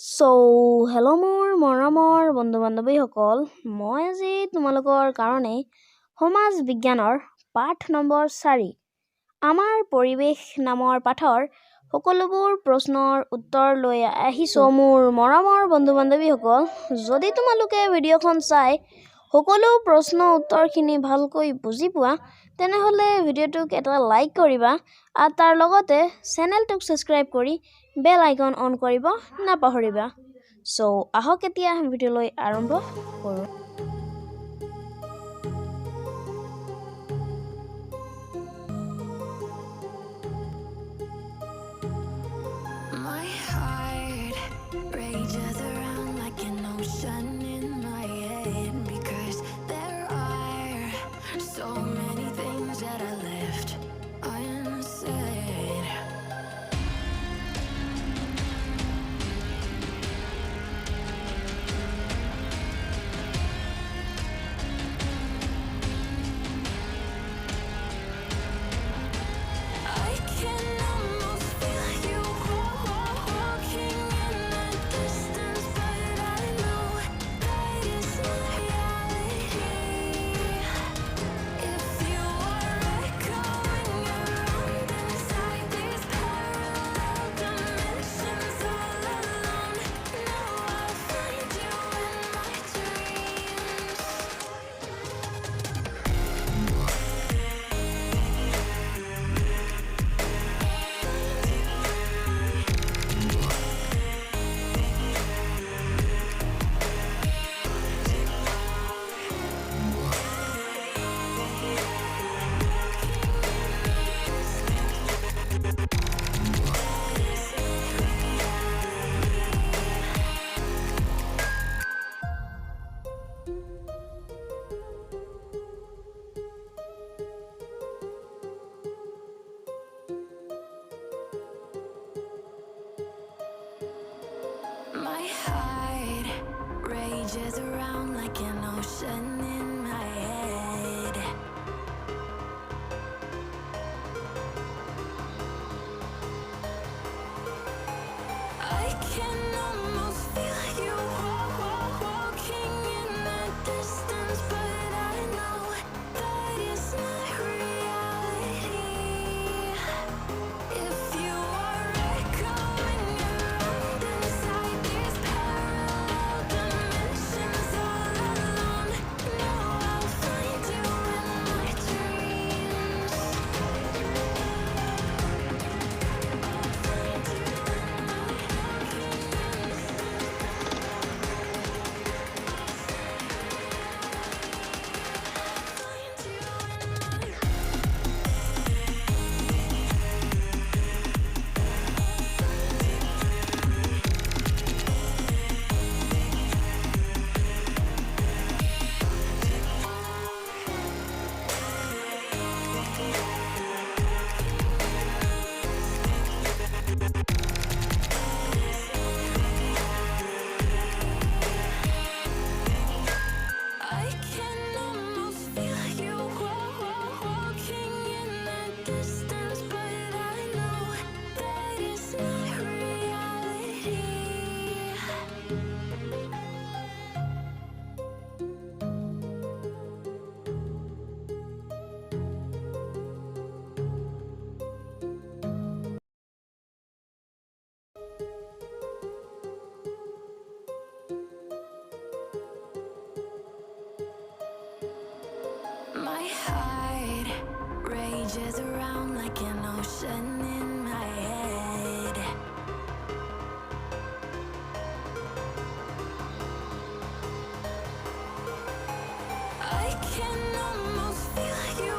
Hello' মোৰ মৰমৰ বন্ধু-বান্ধৱীসকল, মই আজি তোমালোকৰ কাৰণে সমাজ বিজ্ঞানৰ পাঠ নম্বৰ 4 আমাৰ পৰিৱেশ নামৰ পাঠৰ সকলোবোৰ প্ৰশ্নৰ উত্তৰ লৈ আহিছোঁ। মোৰ মৰমৰ বন্ধু-বান্ধৱীসকল, যদি তোমালোকে ভিডিঅ'খন চাই সকলো প্ৰশ্ন উত্তৰখিনি ভালকৈ বুজি পোৱা, তেনেহ'লে ভিডিঅ'টোক এটা লাইক কৰিবা আৰু তাৰ লগতে চেনেলটোক ছাবস্ক্ৰাইব কৰি বেল আইকন অন কৰিব নাপাহৰিবা। আহক এতিয়া ভিডিঅ'লৈ আৰম্ভ কৰোঁ। My heart rages around like an ocean in my head because there are so many things that I left unsaid. I can almost feel you walking in the distance, but I know that it's not reality. If you are echoing around inside these parallel dimensions all alone, now I'll find you in my dreams. My heart rages around like an ocean in my head. I can almost feel you walking in the distance, but I know that it's not reality. If you are echoing around inside these parallel dimensions all alone, now I'll find you in my dreams. I can almost feel you walking in the distance, but I know that it's not reality. My heart rages around like an ocean in my head. I can almost feel you